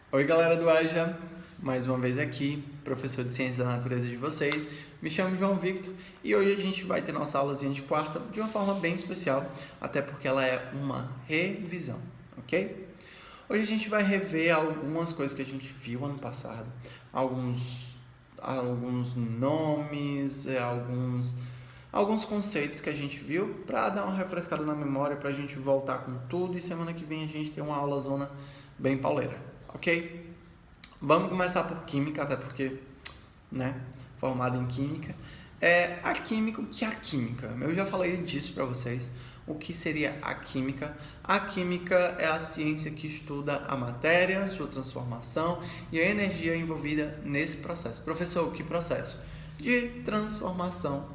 Oi galera do Aja, mais uma vez aqui, professor de Ciência da Natureza de vocês. Me chamo João Victor e hoje a gente vai ter nossa aulazinha de quarta de uma forma bem especial, até porque ela é uma revisão, ok? Hoje a gente vai rever algumas coisas que a gente viu ano passado, alguns nomes, alguns conceitos que a gente viu para dar uma refrescada na memória, para a gente voltar com tudo e semana que vem a gente tem uma aula zona bem pauleira. Ok? Vamos começar por química, até porque, né, formado em química. A química, o que é a química? Eu já falei disso para vocês. O que seria a química? A química é a ciência que estuda a matéria, sua transformação e a energia envolvida nesse processo. Professor, que processo? De transformação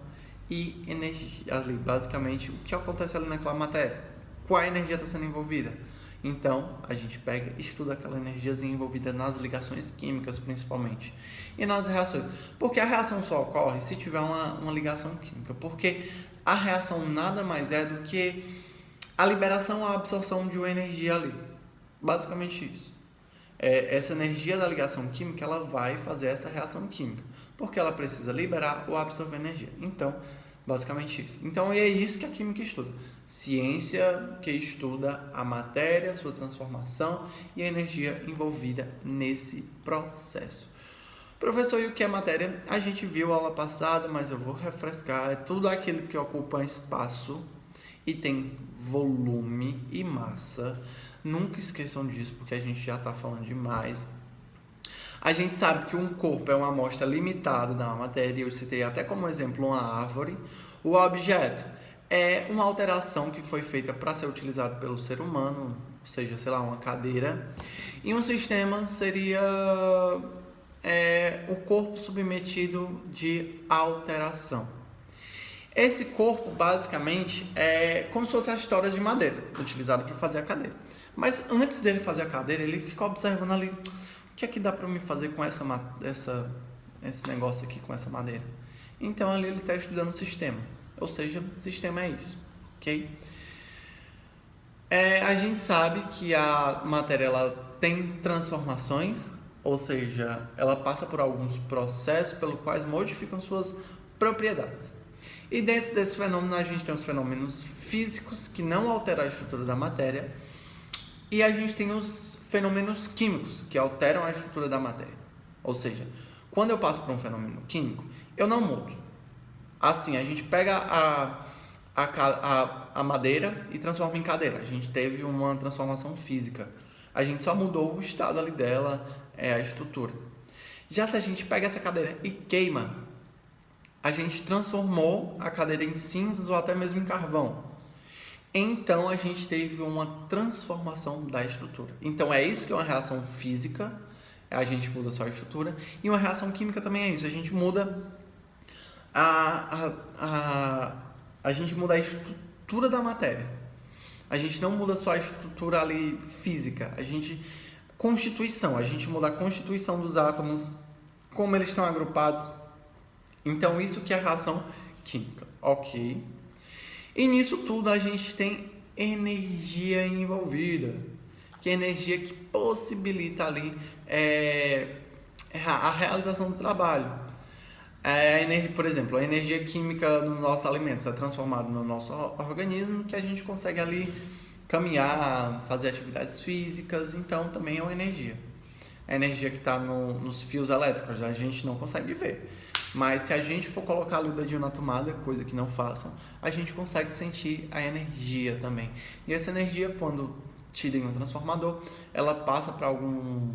e energia. Ali, basicamente, o que acontece ali naquela matéria? Qual a energia está sendo envolvida? Então, a gente pega e estuda aquela energiazinha envolvida nas ligações químicas, principalmente, e nas reações. Porque a reação só ocorre se tiver uma ligação química, porque a reação nada mais é do que a liberação ou a absorção de uma energia ali. Basicamente isso. Essa energia da ligação química, ela vai fazer essa reação química, porque ela precisa liberar ou absorver energia. Então, basicamente isso. Então, é isso que a química estuda. Ciência que estuda a matéria, sua transformação e a energia envolvida nesse processo. Professor, e o que é matéria? A gente viu a aula passada, mas eu vou refrescar. É tudo aquilo que ocupa espaço e tem volume e massa. Nunca esqueçam disso, porque a gente já está falando demais. A gente sabe que um corpo é uma amostra limitada da matéria. Eu citei até como exemplo uma árvore. O objeto é uma alteração que foi feita para ser utilizado pelo ser humano, ou seja, sei lá, uma cadeira. E um sistema seria o corpo submetido de alteração. Esse corpo, basicamente, é como se fosse as toras de madeira, utilizado para fazer a cadeira. Mas antes dele fazer a cadeira, ele fica observando ali, o que é que dá para me fazer com esse negócio aqui, com essa madeira? Então, ali ele está estudando o sistema. Ou seja, sistema é isso, ok? A gente sabe que a matéria ela tem transformações, ou seja, ela passa por alguns processos pelos quais modificam suas propriedades. E dentro desse fenômeno a gente tem os fenômenos físicos que não alteram a estrutura da matéria e a gente tem os fenômenos químicos que alteram a estrutura da matéria. Ou seja, quando eu passo por um fenômeno químico, eu não mudo. Assim, a gente pega a madeira e transforma em cadeira. A gente teve uma transformação física. A gente só mudou o estado ali dela, a estrutura. Já se a gente pega essa cadeira e queima, a gente transformou a cadeira em cinzas ou até mesmo em carvão. Então, a gente teve uma transformação da estrutura. Então, é isso que é uma reação física. A gente muda só a estrutura. E uma reação química também é isso. A gente muda a gente muda a estrutura da matéria. A gente não muda só a estrutura ali física. A gente muda a constituição dos átomos, como eles estão agrupados. Então, isso que é a reação química, ok? E nisso tudo a gente tem energia envolvida, que é a energia que possibilita ali a realização do trabalho. Por exemplo, a energia química nos nossos alimentos é transformada no nosso organismo, que a gente consegue ali caminhar, fazer atividades físicas, então também é uma energia. A energia que está nos fios elétricos, a gente não consegue ver. Mas se a gente for colocar ali o dedinho na tomada, coisa que não façam, a gente consegue sentir a energia também. E essa energia, quando tida em um transformador, ela passa para algum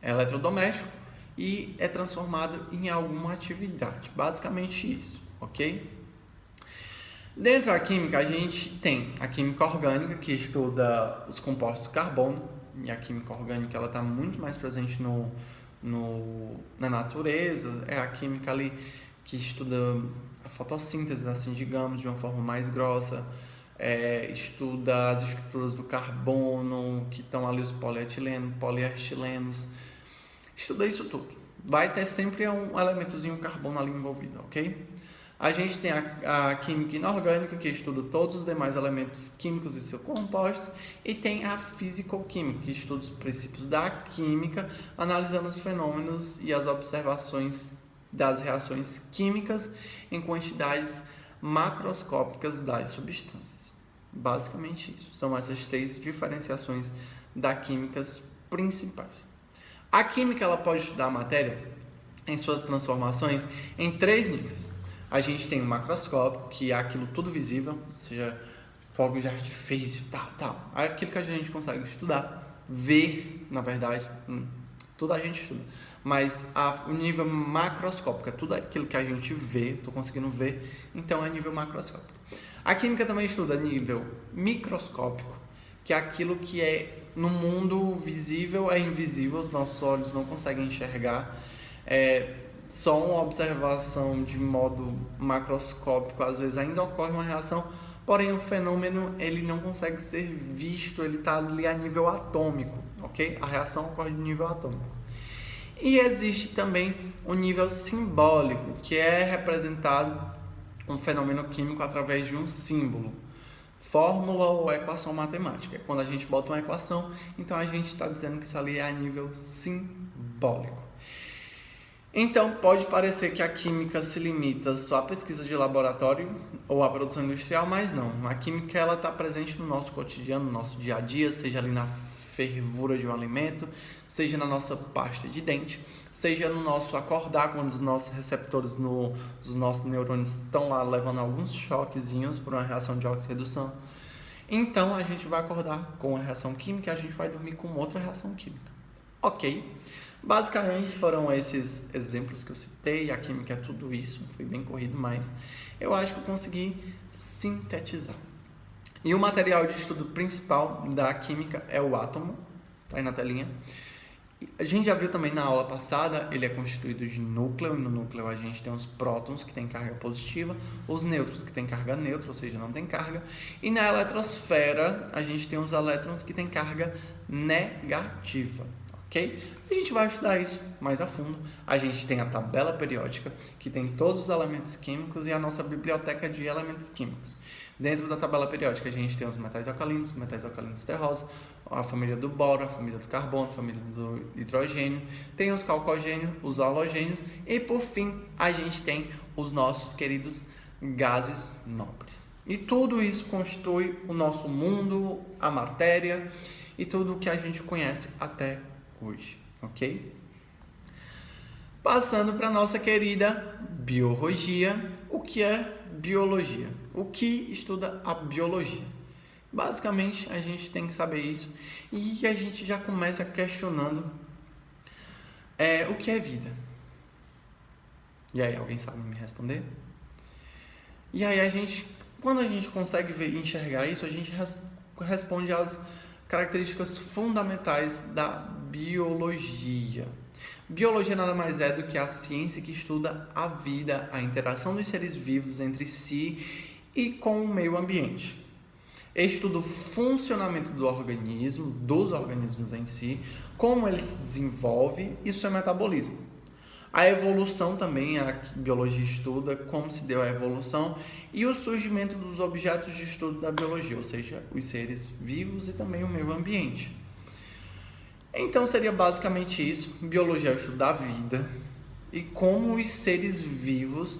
eletrodoméstico e é transformado em alguma atividade. Basicamente isso, ok? Dentro da química, a gente tem a química orgânica, que estuda os compostos do carbono, e a química orgânica ela está muito mais presente na natureza. É a química ali que estuda a fotossíntese, assim, digamos, de uma forma mais grossa. Estuda as estruturas do carbono, que estão ali os polietilenos, poliestilenos. Estuda isso tudo. Vai ter sempre um elementozinho carbono ali envolvido, ok? A gente tem a química inorgânica, que estuda todos os demais elementos químicos e seus compostos, e tem a fisicoquímica, que estuda os princípios da química, analisando os fenômenos e as observações das reações químicas em quantidades macroscópicas das substâncias. Basicamente isso. São essas 3 diferenciações da químicas principais. A química ela pode estudar a matéria em suas transformações em 3 níveis. A gente tem o macroscópico, que é aquilo tudo visível, ou seja, fogos de artifício, tal. Aquilo que a gente consegue estudar, ver, na verdade, tudo a gente estuda. Mas o nível macroscópico é tudo aquilo que a gente vê, estou conseguindo ver, então é nível macroscópico. A química também estuda nível microscópico, que é aquilo que é no mundo visível, é invisível, os nossos olhos não conseguem enxergar. Só uma observação de modo macroscópico, às vezes ainda ocorre uma reação, porém o fenômeno ele não consegue ser visto, ele está ali a nível atômico, ok? A reação ocorre de nível atômico. E existe também o nível simbólico, que é representado um fenômeno químico através de um símbolo, fórmula ou equação matemática. Quando a gente bota uma equação, então a gente está dizendo que isso ali é a nível simbólico. Então, pode parecer que a química se limita só à pesquisa de laboratório ou à produção industrial, mas não. A química está presente no nosso cotidiano, no nosso dia a dia, seja ali na fervura de um alimento, seja na nossa pasta de dente, seja no nosso acordar, quando os nossos receptores, os nossos neurônios estão lá levando alguns choquezinhos por uma reação de oxirredução. Então, a gente vai acordar com uma reação química e a gente vai dormir com outra reação química. Ok? Basicamente foram esses exemplos que eu citei, a química é tudo isso, foi bem corrido, mas eu acho que eu consegui sintetizar. E o material de estudo principal da química é o átomo, tá aí na telinha. A gente já viu também na aula passada, ele é constituído de núcleo, e no núcleo a gente tem os prótons, que tem carga positiva, os nêutrons, que tem carga neutra, ou seja, não tem carga, e na eletrosfera a gente tem os elétrons, que tem carga negativa. Okay? A gente vai estudar isso mais a fundo. A gente tem a tabela periódica, que tem todos os elementos químicos, e a nossa biblioteca de elementos químicos. Dentro da tabela periódica, a gente tem os metais alcalinos terrosos, a família do boro, a família do carbono, a família do hidrogênio, tem os calcogênios, os halogênios, e por fim, a gente tem os nossos queridos gases nobres. E tudo isso constitui o nosso mundo, a matéria e tudo o que a gente conhece até hoje, ok? Passando para a nossa querida biologia. O que é biologia? O que estuda a biologia? Basicamente, a gente tem que saber isso e a gente já começa questionando o que é vida. E aí, alguém sabe me responder? E aí, quando a gente consegue enxergar isso, a gente responde às características fundamentais da biologia. Biologia nada mais é do que a ciência que estuda a vida, a interação dos seres vivos entre si e com o meio ambiente. Estuda o funcionamento do organismo, dos organismos em si, como ele se desenvolve e seu metabolismo. A evolução também, a biologia estuda como se deu a evolução e o surgimento dos objetos de estudo da biologia, ou seja, os seres vivos e também o meio ambiente. Então seria basicamente isso. Biologia é o estudo da vida e como os seres vivos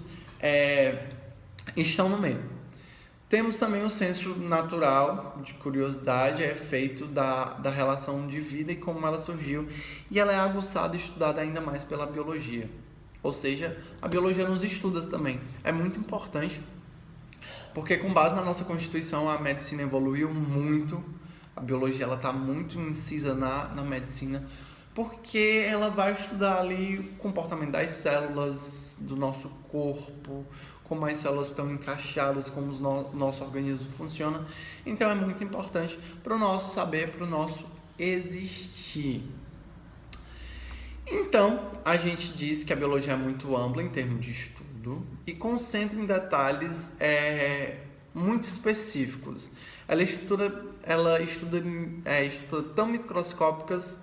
estão no meio. Temos também o senso natural de curiosidade, é feito da relação de vida e como ela surgiu, e ela é aguçada e estudada ainda mais pela biologia. Ou seja, a biologia nos estuda também. É muito importante, porque com base na nossa Constituição, a medicina evoluiu muito, a biologia está muito incisa na medicina, porque ela vai estudar ali o comportamento das células do nosso corpo, como as células estão encaixadas, como o nosso organismo funciona. Então é muito importante para o nosso saber, para o nosso existir. Então, a gente diz que a biologia é muito ampla em termos de estudo e concentra em detalhes muito específicos. Ela estuda tão microscópicas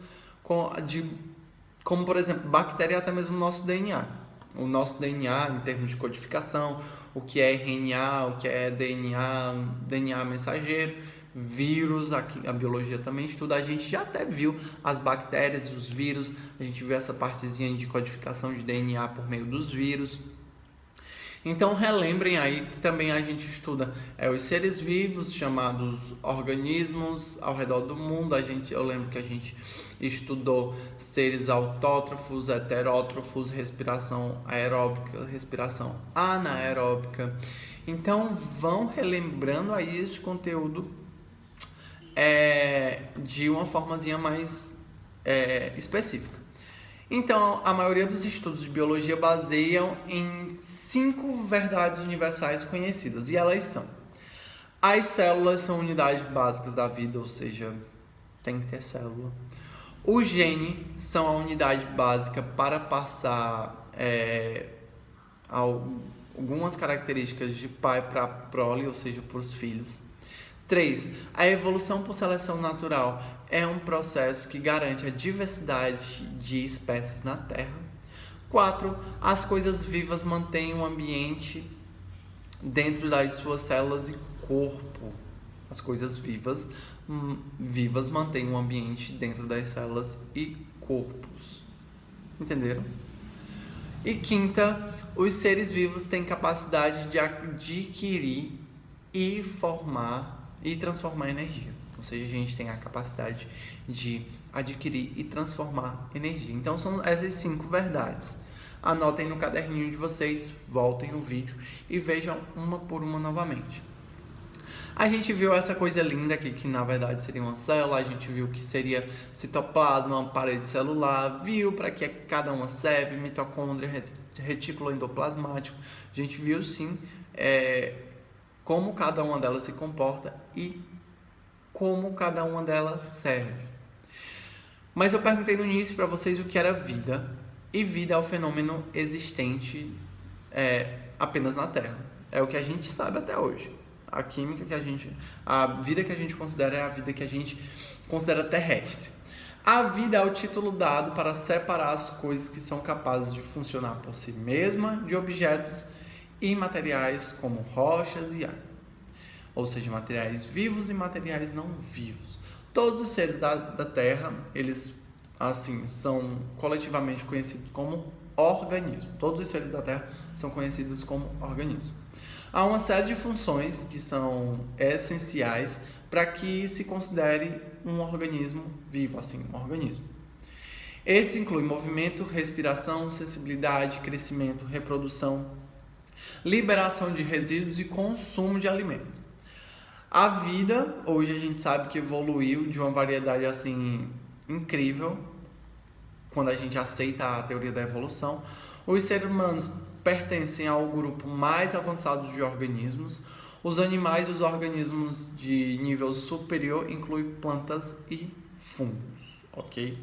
como, por exemplo, bactéria e até mesmo o nosso DNA. o nosso DNA em termos de codificação, o que é RNA, o que é DNA, DNA mensageiro, vírus, aqui a biologia também estuda. A gente já até viu as bactérias, os vírus, a gente viu essa partezinha de codificação de DNA por meio dos vírus. Então relembrem aí que também a gente estuda os seres vivos, chamados organismos ao redor do mundo. Eu lembro que a gente estudou seres autótrofos, heterótrofos, respiração aeróbica, respiração anaeróbica. Então vão relembrando aí esse conteúdo de uma formazinha mais específica. Então, a maioria dos estudos de biologia baseiam em 5 verdades universais conhecidas, e elas são: as células são unidades básicas da vida, ou seja, tem que ter célula. Os genes são a unidade básica para passar algumas características de pai para prole, ou seja, para os filhos. 3. A evolução por seleção natural é um processo que garante a diversidade de espécies na Terra. 4. As coisas vivas mantêm um ambiente dentro das suas células e corpo. As coisas vivas mantêm um ambiente dentro das células e corpos. Entenderam? E 5. Os seres vivos têm capacidade de adquirir e formar e transformar energia. Ou seja, a gente tem a capacidade de adquirir e transformar energia. Então são essas 5 verdades. Anotem no caderninho de vocês, voltem o vídeo e vejam uma por uma novamente. A gente viu essa coisa linda aqui, que na verdade seria uma célula. A gente viu que seria citoplasma, uma parede celular, viu para que cada uma serve, mitocôndria, retículo endoplasmático. A gente viu sim como cada uma delas se comporta e como cada uma delas serve. Mas eu perguntei no início para vocês o que era vida, e vida é o fenômeno existente apenas na Terra. É o que a gente sabe até hoje. A vida que a gente considera é a vida que a gente considera terrestre. A vida é o título dado para separar as coisas que são capazes de funcionar por si mesma de objetos e materiais como rochas e ar, ou seja, materiais vivos e materiais não vivos. Todos os seres da Terra, eles assim são coletivamente conhecidos como organismo. Todos os seres da Terra são conhecidos como organismo. Há uma série de funções que são essenciais para que se considere um organismo vivo, assim, um organismo. Esses incluem movimento, respiração, sensibilidade, crescimento, reprodução, liberação de resíduos e consumo de alimento. A vida, hoje a gente sabe que evoluiu de uma variedade assim incrível, quando a gente aceita a teoria da evolução. Os seres humanos pertencem ao grupo mais avançado de organismos. Os animais e os organismos de nível superior incluem plantas e fungos, ok?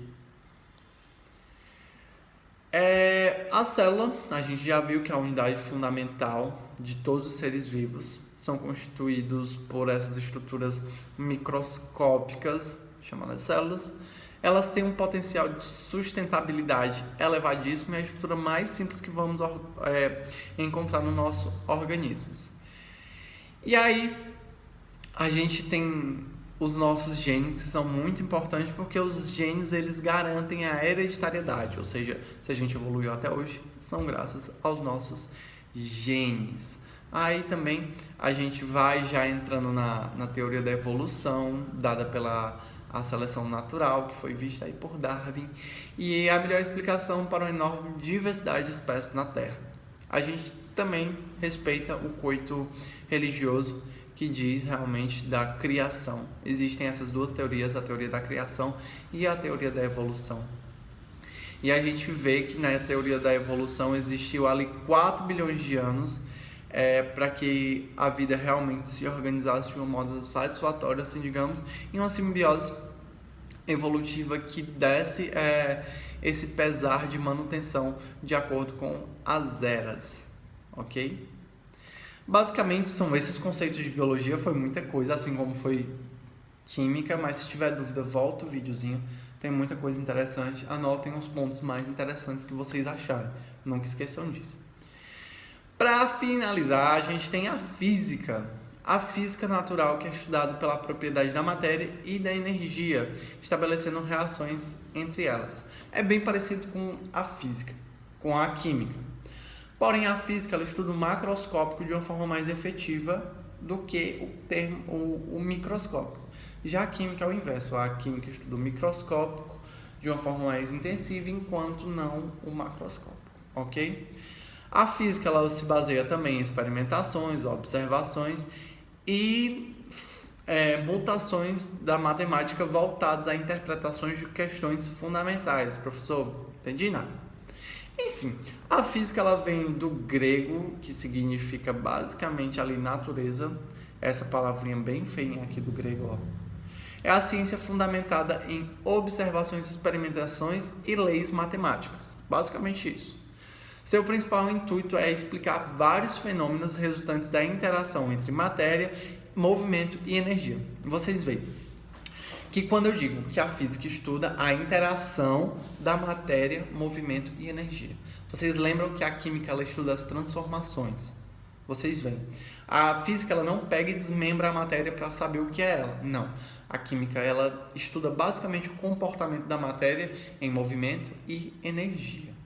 A célula, a gente já viu que é a unidade fundamental de todos os seres vivos. São constituídos por essas estruturas microscópicas, chamadas células. Elas têm um potencial de sustentabilidade elevadíssimo e é a estrutura mais simples que vamos encontrar no nosso organismo. E aí, a gente tem os nossos genes, que são muito importantes, porque os genes eles garantem a hereditariedade, ou seja, se a gente evoluiu até hoje, são graças aos nossos genes. Aí também a gente vai já entrando na teoria da evolução, dada pela a seleção natural, que foi vista aí por Darwin, e é a melhor explicação para uma enorme diversidade de espécies na Terra. A gente também respeita o coito religioso, que diz realmente da criação. Existem essas duas teorias, a teoria da criação e a teoria da evolução. E a gente vê que na teoria da evolução existiu ali 4 bilhões de anos para que a vida realmente se organizasse de um modo satisfatório, assim digamos, em uma simbiose evolutiva que desse esse pesar de manutenção de acordo com as eras, ok? Basicamente são esses conceitos de biologia, foi muita coisa, assim como foi química, mas se tiver dúvida, volta o videozinho, tem muita coisa interessante, anotem os pontos mais interessantes que vocês acharem. Nunca esqueçam disso. Para finalizar, a gente tem a física. A física natural, que é estudada pela propriedade da matéria e da energia, estabelecendo reações entre elas. É bem parecido com a física, com a química. Porém, a física ela estuda o macroscópico de uma forma mais efetiva do que o microscópico. Já a química é o inverso. A química estuda o microscópico de uma forma mais intensiva, enquanto não o macroscópico, ok? A física ela se baseia também em experimentações, observações e mutações da matemática voltadas a interpretações de questões fundamentais. Professor, entendi nada. Enfim, a física ela vem do grego, que significa basicamente ali natureza. Essa palavrinha bem feia aqui do grego, ó. É a ciência fundamentada em observações, experimentações e leis matemáticas. Basicamente isso. Seu principal intuito é explicar vários fenômenos resultantes da interação entre matéria, movimento e energia. Vocês veem que quando eu digo que a física estuda a interação da matéria, movimento e energia, vocês lembram que a química ela estuda as transformações. Vocês veem. A física ela não pega e desmembra a matéria para saber o que é ela. Não. A química ela estuda basicamente o comportamento da matéria em movimento e energia.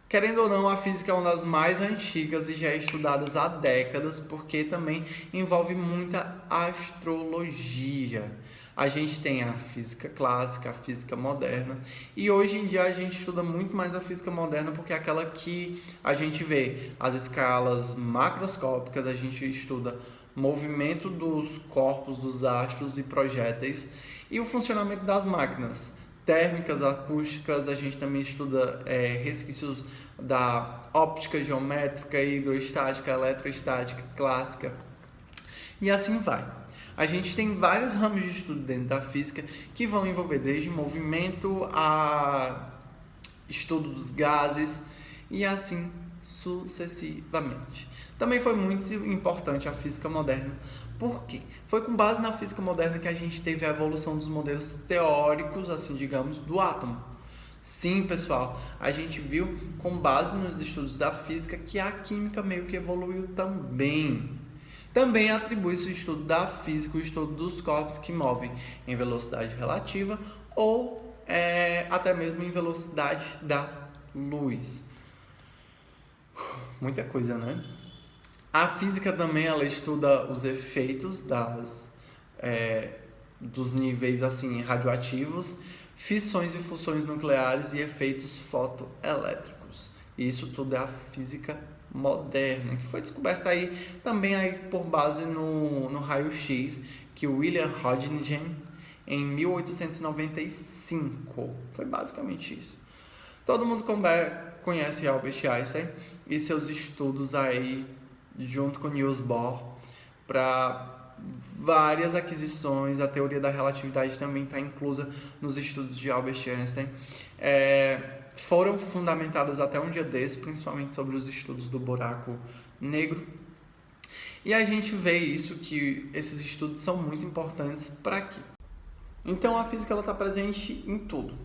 Querendo ou não, a física é uma das mais antigas e já é estudada há décadas, porque também envolve muita astrologia. A gente tem a física clássica, a física moderna, e hoje em dia a gente estuda muito mais a física moderna, porque é aquela que a gente vê as escalas macroscópicas, a gente estuda movimento dos corpos, dos astros e projéteis, e o funcionamento das máquinas térmicas, acústicas. A gente também estuda resquícios da óptica geométrica, hidroestática, eletroestática, clássica, e assim vai. A gente tem vários ramos de estudo dentro da física que vão envolver desde movimento a estudo dos gases e assim sucessivamente. Também foi muito importante a física moderna. Por quê? Foi com base na física moderna que a gente teve a evolução dos modelos teóricos, assim digamos, do átomo. Sim, pessoal, a gente viu com base nos estudos da física que a química meio que evoluiu também. Também atribui-se o estudo da física, o estudo dos corpos que movem em velocidade relativa ou até mesmo em velocidade da luz. Muita coisa, né? A física também ela estuda os efeitos dos níveis assim, radioativos, fissões e fusões nucleares e efeitos fotoelétricos. Isso tudo é a física moderna, que foi descoberta aí também aí por base no raio-x, que o William Röntgen em 1895. Foi basicamente isso. Todo mundo conhece Albert Einstein e seus estudos aí junto com Niels Bohr para várias aquisições. A teoria da relatividade também está inclusa nos estudos de Albert Einstein. Foram fundamentadas até um dia desse, principalmente sobre os estudos do buraco negro. E a gente vê isso, que esses estudos são muito importantes para quê? Então a física está presente em tudo.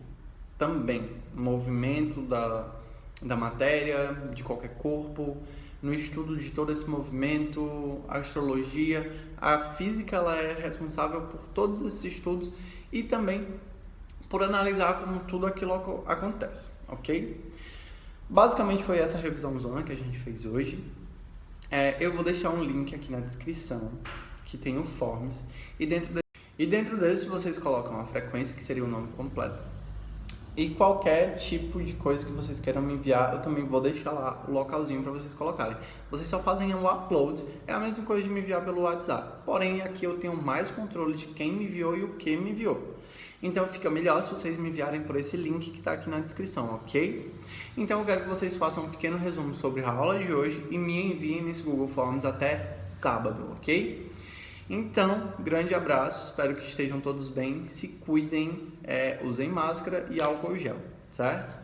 Também movimento da matéria, de qualquer corpo, no estudo de todo esse movimento, a astrologia. A física ela é responsável por todos esses estudos e também por analisar como tudo aquilo acontece, ok? Basicamente foi essa revisão zona que a gente fez hoje. Eu vou deixar um link aqui na descrição que tem o Forms e dentro desse vocês colocam a frequência, que seria o nome completo, e qualquer tipo de coisa que vocês queiram me enviar, eu também vou deixar lá o localzinho para vocês colocarem. Vocês só fazem o upload, é a mesma coisa de me enviar pelo WhatsApp, porém aqui eu tenho mais controle de quem me enviou e o que me enviou. Então fica melhor se vocês me enviarem por esse link que está aqui na descrição, ok? Então eu quero que vocês façam um pequeno resumo sobre a aula de hoje e me enviem nesse Google Forms até sábado, ok? Então, grande abraço, espero que estejam todos bem, se cuidem, usem máscara e álcool gel, certo?